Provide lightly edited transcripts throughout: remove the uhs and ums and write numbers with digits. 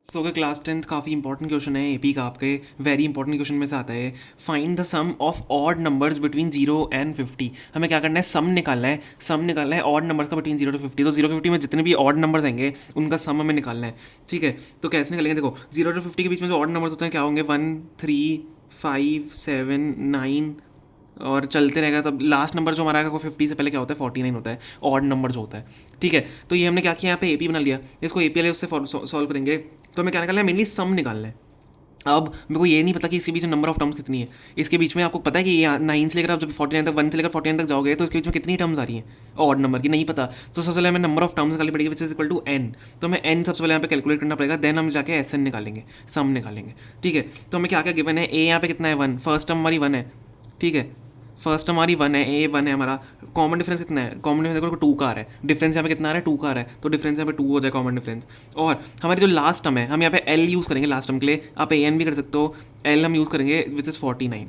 सो अगर class 10th काफ़ी important question है एपी का, आपके वेरी इंपॉर्टेंट क्वेश्चन में से आता है, find the sum of odd numbers between 0 and 50। हमें क्या करना है, सम निकालना है, सम निकालना है ऑड नंबर्स का बिटवीन 0 to 50। तो 0 to 50 में जितने भी ऑड नंबर्स आएंगे उनका सम हमें निकालना है। ठीक है, तो कैसे निकालेंगे, देखो 0 to 50 के बीच में जो ऑड नंबर्स होते हैं क्या होंगे, 1 3 5 7 9 और चलते रहेगा। तब लास्ट नंबर जो हमारा आएगा वो 50 से पहले क्या होता है, 49 होता है, ऑड नंबर जो होता है। ठीक है, तो ये हमने क्या किया, यहाँ पे एपी बना लिया, इसको एपी वाले उससे सॉल्व करेंगे। तो हमें क्या निकालना है, मेनली सम निकालना है। अब मेरे को ये नहीं पता कि इसके बीच में नंबर ऑफ टर्म्स कितनी है। इसके बीच में आपको पता है कि ये 9 से लेकर आप जब 49 तक, 1 से लेकर 49 तक जाओगे तो इसके बीच में कितनी टर्म्स आ रही हैं ऑड नंबर की, नहीं पता। तो सबसे पहले हमें नंबर ऑफ टर्म्स निकालनी पड़ेगी which is equal to N. तो हमें एन सबसे पहले यहाँ पे कैलकुलेट करना पड़ेगा, देन हम जाके एस एन निकालेंगे, सम निकालेंगे। ठीक है, तो हमें क्या क्या गिवन है, ए यहाँ पे कितना है 1, फर्स्ट टर्म हमारी 1 है। ठीक है, फर्स्ट हमारी 1 है, ए 1 है हमारा। कॉमन डिफरेंस कितना है, कॉमन डिफरेंस देखो 2 का आ रहा है, डिफरेंस यहाँ पे कितना आ रहा है, 2 का आ रहा है, तो डिफरेंस यहाँ पे 2 हो जाए कॉमन डिफरेंस। और हमारी जो लास्ट टर्म है, हम यहाँ पे एल यूज़ करेंगे लास्ट टर्म के लिए, आप ए एन भी कर सकते हो, एल हम यूज़ करेंगे विच इज़ 49।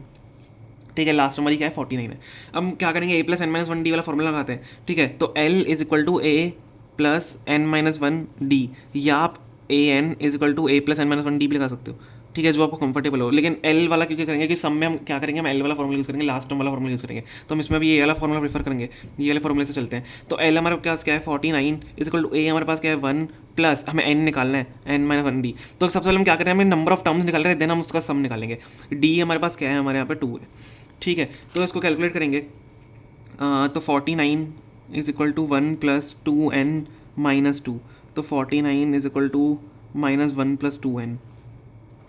ठीक है, लास्ट हमारी क्या है, 49 है। अब क्या करेंगे, A plus N minus one D वाला फॉर्मूला लगाते हैं। ठीक है, तो L is equal to A plus N minus one D, या आप A N is equal to A plus N minus one D भी लगा सकते हो। ठीक है, जो आपको कंफर्टेबल हो, लेकिन एल वाला क्योंकि करेंगे कि सम में हम क्या करेंगे, हम एल वाला फॉर्मूला यूज़ करेंगे, लास्ट टर्म वाला फॉर्मूला यूज़ करेंगे। तो हम इसमें भी ये वाला फॉर्मूला प्रीफर करेंगे, ये वाले फॉर्मूले से चलते हैं। तो एल हमारे पास क्या है 49 इज इक्वल टू ए हमारे पास क्या है 1 प्लस हमें एन निकालना है एन माइनस वन डी। तो सबसे पहले हम क्या करें, हमें नंबर ऑफ टर्म्स निकाल रहे हैं, देन हम उसका सम निकालेंगे। डी हमारे पास क्या है, हमारे यहाँ पे 2 है। ठीक है, तो इसको कैलकुलेट करेंगे। तो 49 is equal to 1 plus 2n minus 2। तो 49 is equal to minus 1 plus 2n।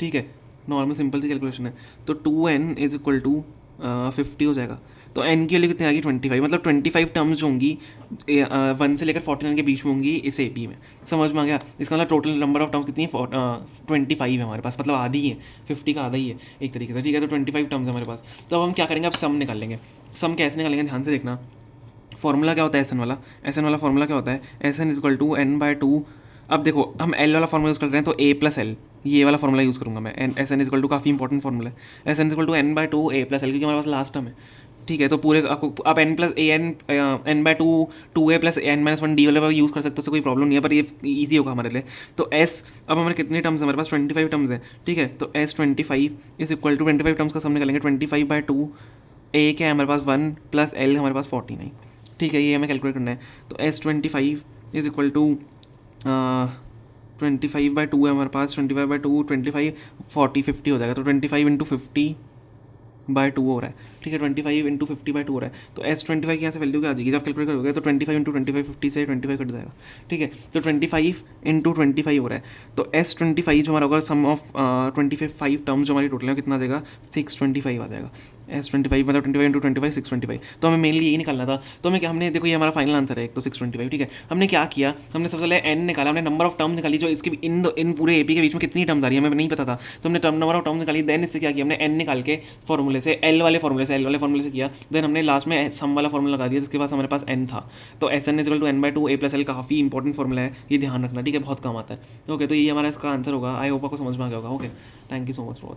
ठीक है, नॉर्मल सिंपल सी कैलकुलेशन है। तो 2n इज इक्वल टू 50 हो जाएगा। तो n की वैल्यू कितनी आ गई 25, मतलब 25 टर्म्स जो होंगी 1 से लेकर 49 के बीच में होंगी इस एपी में। समझ में आ गया, इसका मतलब टोटल नंबर ऑफ टर्म्स कितनी है 25 है हमारे पास, मतलब आधी ही है, 50 का आधा ही है एक तरीके से। ठीक है, तो 25 टर्म्स है हमारे पास। तो अब हम क्या करेंगे, अब सम निकालेंगे। सम कैसे निकालेंगे, ध्यान से देखना। फॉर्मूला क्या होता है एस एन वाला, एस एन वाला फॉर्मूला क्या होता है, S N is equal to N by two. अब देखो हम एल वाला फॉर्मूला यूज़ कर रहे हैं, तो ए प्लस एल, ये वाला फॉर्मूला यूज़ करूँगा मैं। N S N is equal to काफ़ी इंपॉर्टेंट फॉर्मूला है, S N is equal to N by two A plus L, क्योंकि हमारे पास लास्ट टर्म है। ठीक है, तो पूरे आपको आप N plus A N N by two two A plus N minus one D वाले यूज़ कर सकते हो, उससे कोई प्रॉब्लम नहीं है, पर ये ईजी होगा हमारे लिए। तो एस, अब हमारे कितने टर्म्स है हमारे पास, 25 टर्म्स है। ठीक है, तो S 25 is equal to 25 terms का सम निकालेंगे, 25 बाय टू, ए क्या है हमारे पास 1 प्लस एल हमारे पास 49। ठीक है, ये हमें कैलकुलेट करना है। तो एस 25 इज इक्वल टू 25/2 है हमारे पास, 25/2 25 40 50 हो जाएगा। तो 25 इंटू 50/2 हो रहा है। ठीक है, 25 इंटू 50/2 हो रहा है। तो S25 की यहाँ से वैल्यू क्या आ जाएगी, जब कैलकुलेट करोगे तो 25 इंटू 25 50 से 25 कट जाएगा। ठीक है, तो 25 इंटू 25 हो रहा है। तो S25 जो हमारा होगा सम ऑफ 25 टर्म्स जो हमारी टोटल है कितना आ जाएगा, 625 आ जाएगा। S25 मतलब 25 इंटू 25 625। तो हमें मेनली यही निकालना था। तो हमें क्या, हमने देखो ये हमारा फाइनल आंसर है एक, तो 625। ठीक है, हमने क्या किया, हमने सबसे पहले एन निकाला, हमने नंबर ऑफ टर्म्स निकाली जो इसके इन पूरे एपी के बीच में कितनी टर्म्स आ रही है हमें नहीं पता था, तो हमने नंबर ऑफ टर्म्स निकाली। देन इससे क्या किया, हमने एन निकाल के फॉर्मूले से एल वाले फॉर्मूले से किया। देन हमने लास्ट में सम वाला फॉर्मूला लगा दिया, जिसके पास हमारे पास एन था। तो S N is equal to N by two A plus L काफ़ी इंपॉर्टेंट फॉर्मूला है, ये ध्यान रखना। ठीक है, बहुत काम आता है। ओके, तो ये हमारा इसका आंसर होगा। आई होप आपको समझ में आ गया होगा। Okay, thank you so much for watching.